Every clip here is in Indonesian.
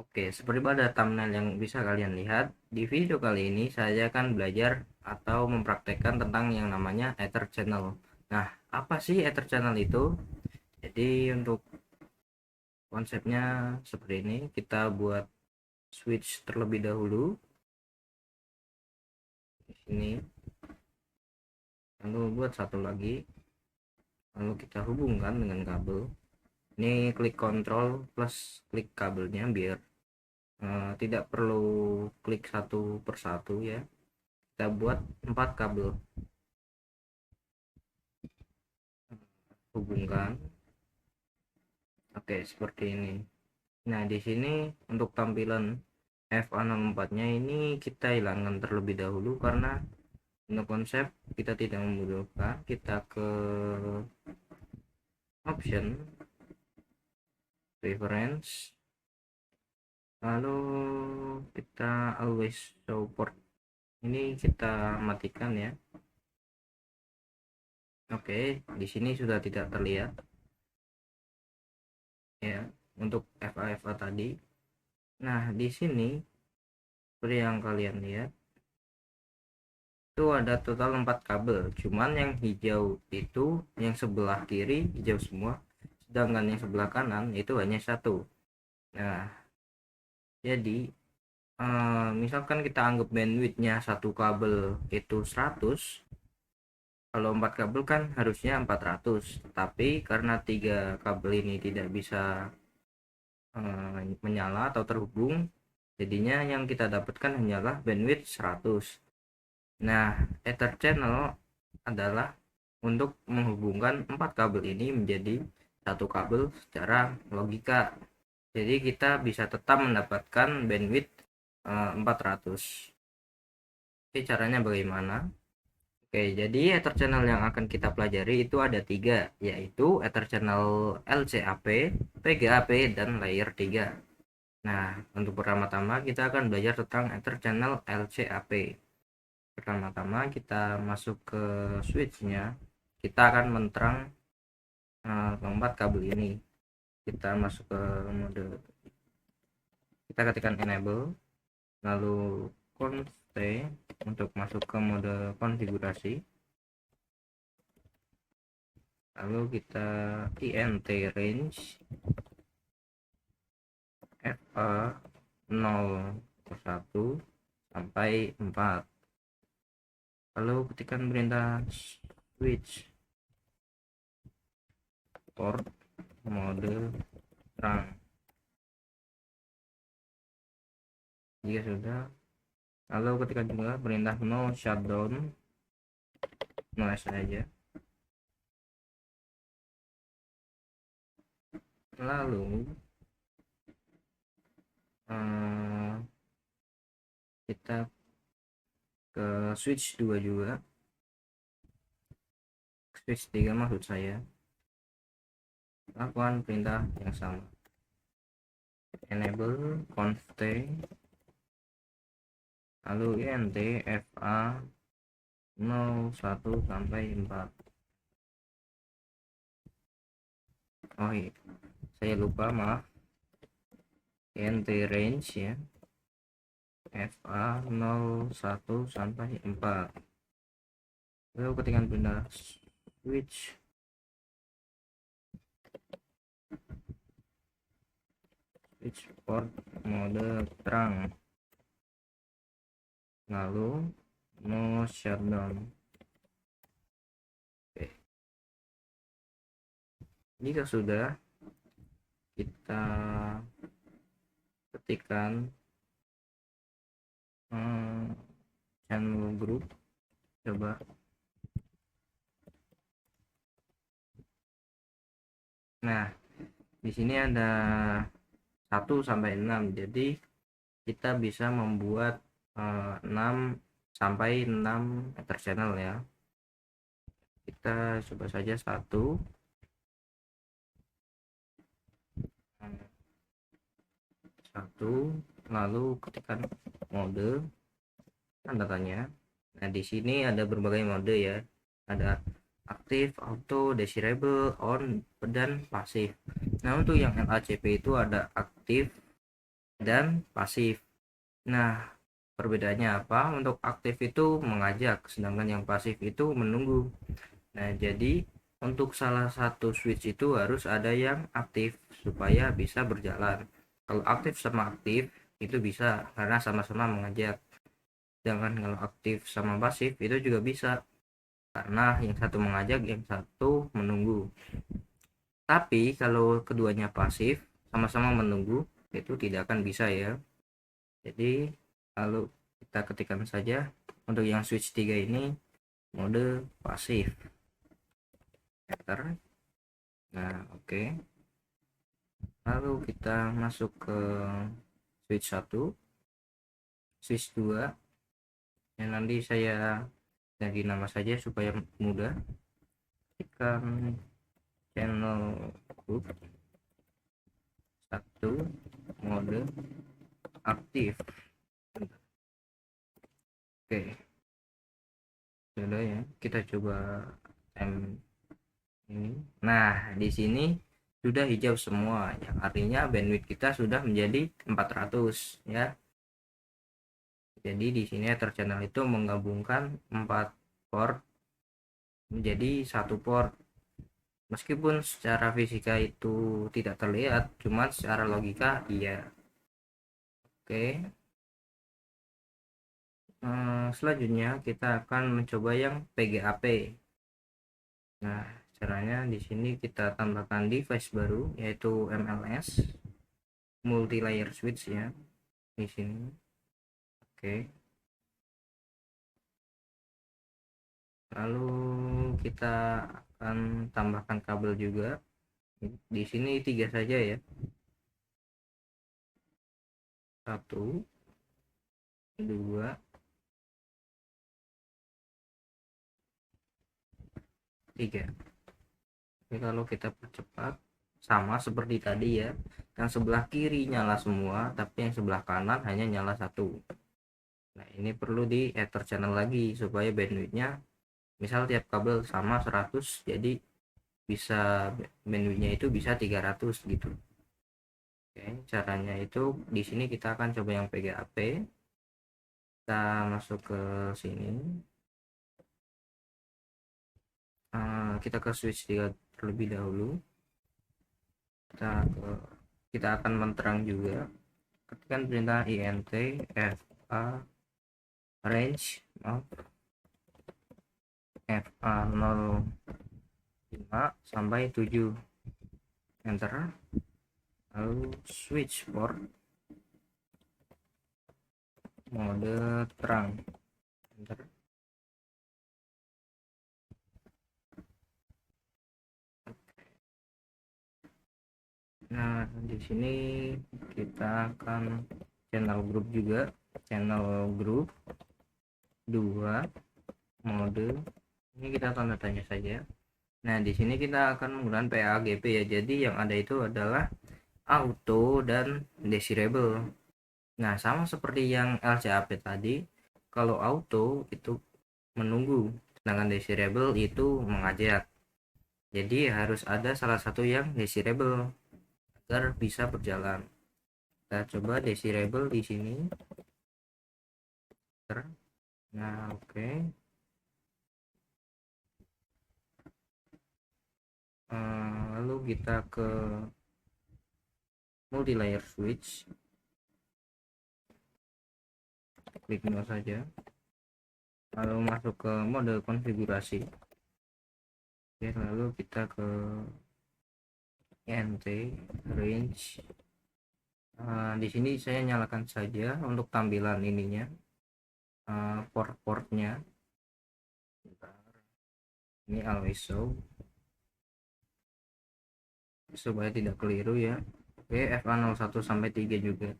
Oke, seperti pada thumbnail yang bisa kalian lihat, di video kali ini saya akan belajar atau mempraktekkan tentang yang namanya Ether Channel. Nah, apa sih Ether Channel itu? Jadi untuk konsepnya seperti ini, kita buat switch terlebih dahulu di sini, lalu buat satu lagi, lalu kita hubungkan dengan kabel. Ini klik Ctrl plus klik kabelnya biar tidak perlu klik satu persatu ya. Kita buat 4 kabel, hubungkan. Oke, seperti ini. Nah, di sini untuk tampilan FA04-nya ini kita hilangkan terlebih dahulu karena untuk konsep kita tidak membutuhkan. Kita ke option, preference, lalu kita always show port. Ini kita matikan ya. Oke, di sini sudah tidak terlihat ya untuk FA tadi. Nah, di sini seperti yang kalian lihat itu ada total 4 kabel, cuman yang hijau itu yang sebelah kiri hijau semua, sedangkan yang sebelah kanan itu hanya satu. Nah, jadi misalkan kita anggap bandwidthnya satu kabel itu 100, kalau 4 kabel kan harusnya 400, tapi karena 3 kabel ini tidak bisa menyala atau terhubung, jadinya yang kita dapatkan hanyalah bandwidth 100. Nah, Ether channel adalah untuk menghubungkan 4 kabel ini menjadi satu kabel secara logika. Jadi kita bisa tetap mendapatkan bandwidth 400. Oke, caranya bagaimana? Oke, jadi Ether channel yang akan kita pelajari itu ada 3, yaitu Ether channel LCAP, PGAP, dan layer 3. Nah, untuk pertama-tama kita akan belajar tentang Ether channel LCAP. Pertama-tama kita masuk ke switchnya, kita akan menterang keempat kabel ini. Kita masuk ke mode, kita ketikkan enable, lalu const untuk masuk ke mode konfigurasi, lalu kita int range fa 01 sampai 4, lalu ketikkan perintah switch port mode terang. Jika sudah, lalu ketikkan juga perintah no shutdown, noise saja. Lalu kita ke switch 2 juga, switch 3 maksud saya, lakukan perintah yang sama, enable const lalu int fa 01 sampai 4. Oh iya, saya lupa, maaf, int range ya, fa 01 sampai 4, lalu ketikkan perintah switch port mode terang, lalu no shutdown. Oke. Jika sudah, kita ketikkan channel group, coba. Nah, di sini ada 1 sampai 6, jadi kita bisa membuat 6 sampai 6 Ether channel ya. Kita coba saja 1, lalu ketikkan mode tanda tanya. Nah, di sini ada berbagai mode ya, ada aktif, auto, desirable, on, dan pasif. Nah, untuk yang LACP itu ada aktif, dan pasif. Nah, perbedaannya apa? Untuk aktif itu mengajak, sedangkan yang pasif itu menunggu. Nah, jadi untuk salah satu switch itu harus ada yang aktif supaya bisa berjalan. Kalau aktif sama aktif itu bisa karena sama-sama mengajak. Sedangkan kalau aktif sama pasif itu juga bisa karena yang satu mengajak, yang satu menunggu. Tapi kalau keduanya pasif sama-sama menunggu itu tidak akan bisa ya. Jadi lalu kita ketikkan saja untuk yang switch 3 ini mode pasif. Enter. Nah, oke. Lalu kita masuk ke switch 1, switch 2. Yang nanti saya ganti nama saja supaya mudah. Ketikkan channel group 1 mode aktif. Oke, sudah ya. Kita coba ini. Nah, di sini sudah hijau semua, yang artinya bandwidth kita sudah menjadi 400 ya. Jadi di sini Ether channel itu menggabungkan 4 port menjadi satu port. Meskipun secara fisika itu tidak terlihat, cuman secara logika iya. Oke. Selanjutnya kita akan mencoba yang PGAP. Nah, caranya di sini kita tambahkan device baru yaitu MLS multi layer switch ya di sini. Oke. Lalu kita akan tambahkan kabel juga. Di sini 3 saja ya. 1 2 3. Oke, kalau kita percepat sama seperti tadi ya, yang sebelah kiri nyala semua tapi yang sebelah kanan hanya nyala satu. Nah, ini perlu di ether channel lagi supaya bandwidthnya misal tiap kabel sama 100, jadi bisa bandwidthnya itu bisa 300 gitu. Oke, caranya itu di sini kita akan coba yang PGAP. Kita masuk ke sini. Kita ke switch 3 terlebih dahulu. Kita akan menterang juga. Ketikkan perintah int fa range fa 05 sampai 7. Enter. Lalu switch port mode terang. Enter. Nah, di sini kita akan channel group juga, channel group 2 mode. Ini kita tanda tanya saja. Nah, di sini kita akan menggunakan PAGP ya. Jadi yang ada itu adalah auto dan desirable. Nah, sama seperti yang LCAP tadi, kalau auto itu menunggu, sedangkan desirable itu mengajak. Jadi harus ada salah satu yang desirable agar bisa berjalan. Kita coba desirable di sini. Nah, oke. Lalu kita ke multi layer switch. Klik no saja. Lalu masuk ke mode konfigurasi. Oke, lalu kita ke int range. Di sini saya nyalakan saja untuk tampilan ininya, port-portnya. Ini always show supaya tidak keliru ya. Oke, FA01 sampai 3 juga.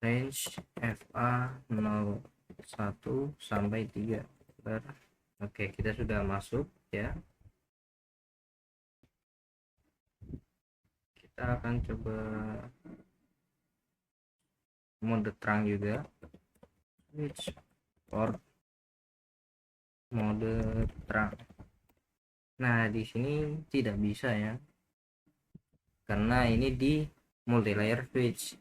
Range FA01 sampai 3. Oke, kita sudah masuk ya. Kita akan coba mode terang juga. Switch port mode terang. Nah, di sini tidak bisa ya. Karena ini di multi layer switch.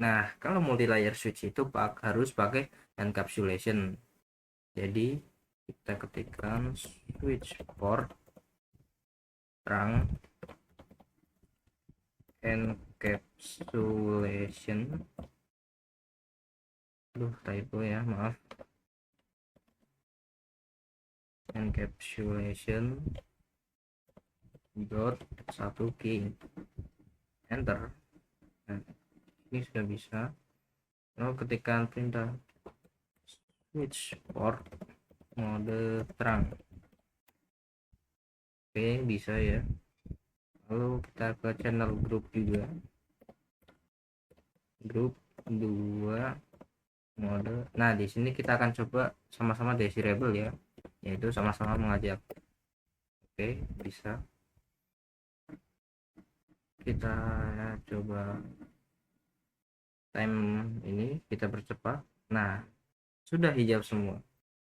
Nah, kalau multi layer switch itu harus pakai encapsulation. Jadi kita ketikkan switch port terang encapsulation. Typo ya, maaf. Encapsulation dot 1 key, enter. Nah, ini sudah bisa. Lalu ketikkan perintah switch port mode terang. Oke, bisa ya. Lalu kita ke channel group juga, grup 2 mode. Nah, di sini kita akan coba sama-sama desirable ya, yaitu sama-sama mengajak. Oke, bisa. Kita coba time ini kita percepat. Nah, sudah hijau semua.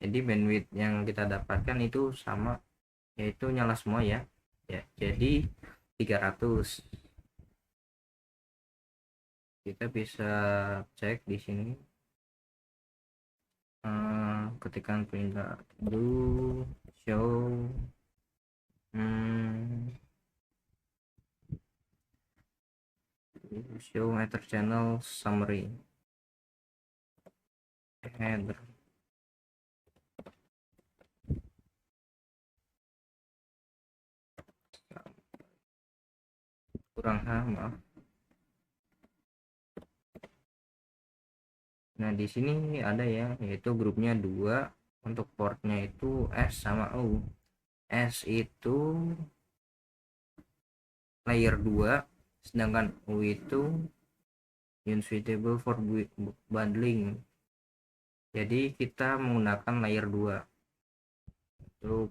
Jadi bandwidth yang kita dapatkan itu sama, yaitu nyala semua ya. Ya, jadi 300. Kita bisa cek di sini. Ketikkan perintah do show show ether channel summary header. Kurang maaf. Nah, di sini ada ya, yaitu grupnya 2. Untuk portnya itu S sama U. S itu layer 2, sedangkan U itu unsuitable for bundling. Jadi kita menggunakan layer 2 untuk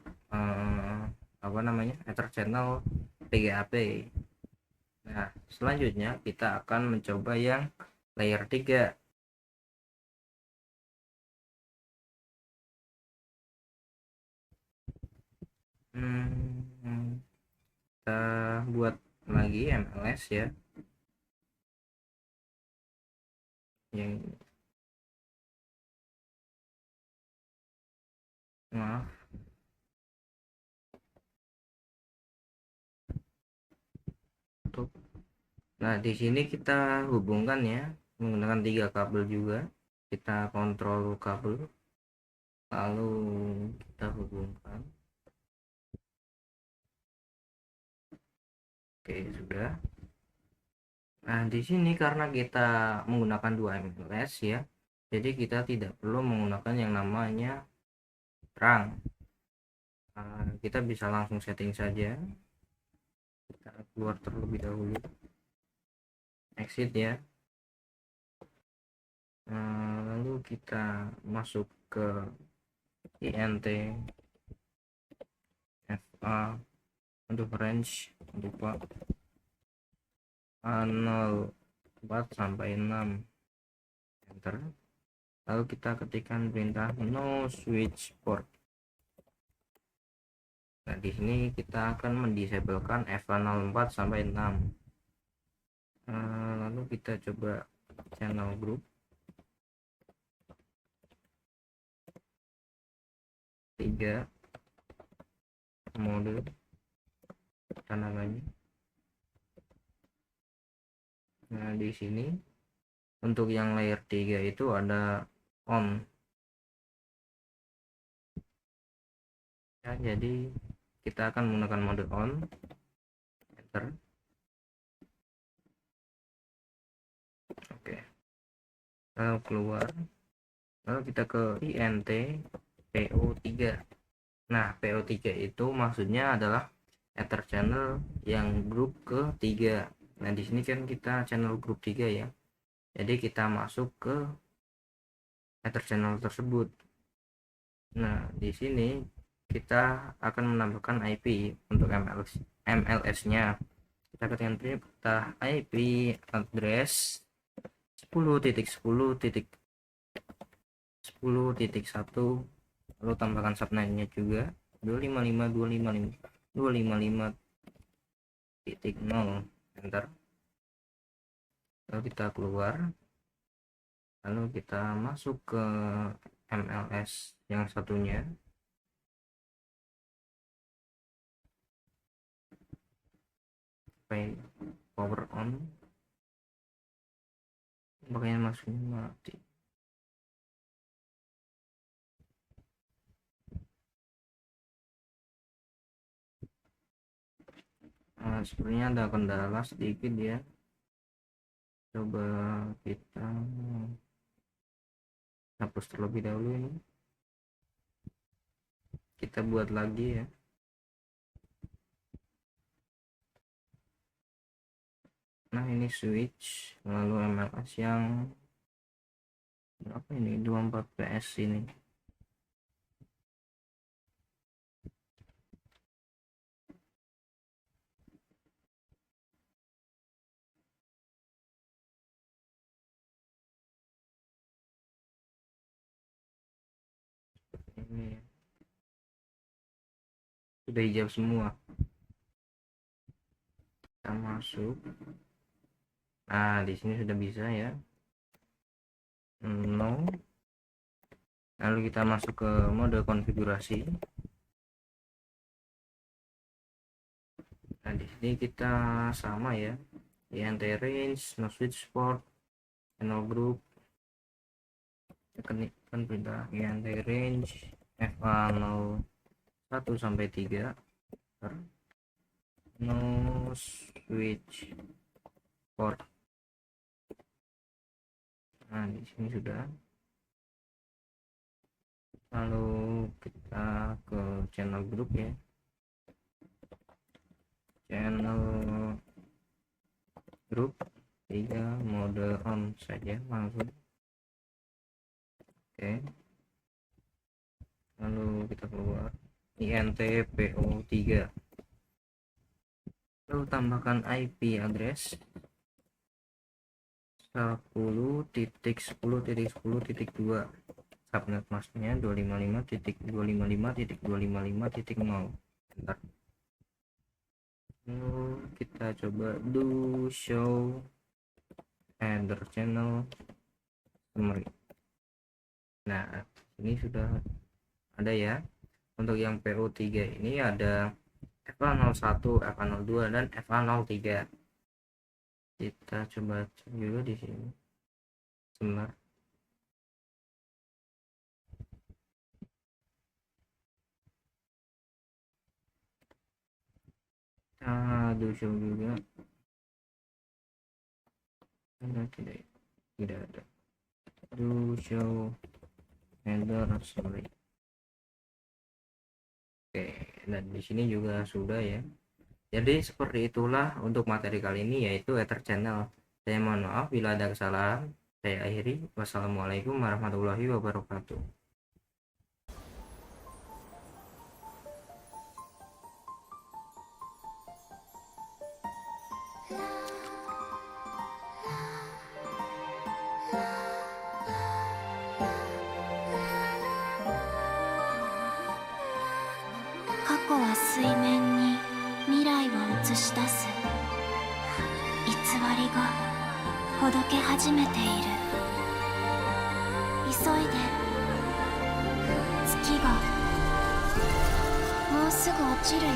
apa namanya, ether channel PGAP. Nah, selanjutnya kita akan mencoba yang layer 3. Kita buat lagi MLS ya, yang maaf. Nah, di sini kita hubungkan ya menggunakan 3 kabel juga. Kita kontrol kabel, lalu kita hubungkan. Oke, sudah. Nah, di sini karena kita menggunakan 2 MLS ya, jadi kita tidak perlu menggunakan yang namanya terang. Kita bisa langsung setting saja. Kita keluar terlebih dahulu, exit ya. Lalu kita masuk ke INT FA untuk range, lupa 0,4 sampai 6, enter. Lalu kita ketikkan perintah no switch port. Nah, di sini kita akan mendisablekan FA 04 sampai 6. Lalu kita coba channel group 3 mode namanya. Nah, di sini untuk yang layer 3 itu ada on ya, jadi kita akan menggunakan mode on, enter. Oke, lalu keluar, lalu kita ke INT PO3. Nah, PO3 itu maksudnya adalah ether channel yang grup ke-3. Nah, di sini kan kita channel grup 3 ya, jadi kita masuk ke ether channel tersebut. Nah, di sini kita akan menambahkan IP untuk MLS-nya. Kita ketikkan perintah IP address 10.10.10.1, lalu tambahkan subnet-nya juga 255.255.255.0, enter. Lalu kita keluar, lalu kita masuk ke MLS yang satunya. Power on, makanya masuknya mati. Nah, sebenarnya ada kendala sedikit ya. Coba kita hapus terlebih dahulu ini. Kita buat lagi ya. Nah, ini switch lalu MLS yang berapa ini, 24 PS ini. Ini ya. Sudah hijau semua. Kita masuk. Nah, di sini sudah bisa ya. No. Lalu kita masuk ke mode konfigurasi. Nah, di sini kita sama ya. INT range, no switch port, channel group. Kan beda. INT range FA01 sampai 3. No switch port. Nah, di sini sudah. Lalu kita ke channel group ya. Channel group 3 mode on saja langsung. Oke. Lalu kita keluar INT PO3. Lalu tambahkan IP address 10.10.10.2. subnet masknya 255.255.255.0. Bentar. Lalu kita coba do show header channel summary. Nah, ini sudah ada ya. Untuk yang PO3 ini ada FA01, FA02 dan FA03. Kita coba cek juga di sini. Sebentar. Do show juga. Tidak ada. Do show header summary. Oke, dan di sini juga sudah ya. Jadi seperti itulah untuk materi kali ini, yaitu Ether Channel. Saya mohon maaf bila ada kesalahan. Saya akhiri. Wassalamualaikum warahmatullahi wabarakatuh.ほどけ始めている。急いで。月がもうすぐ落ちるよ。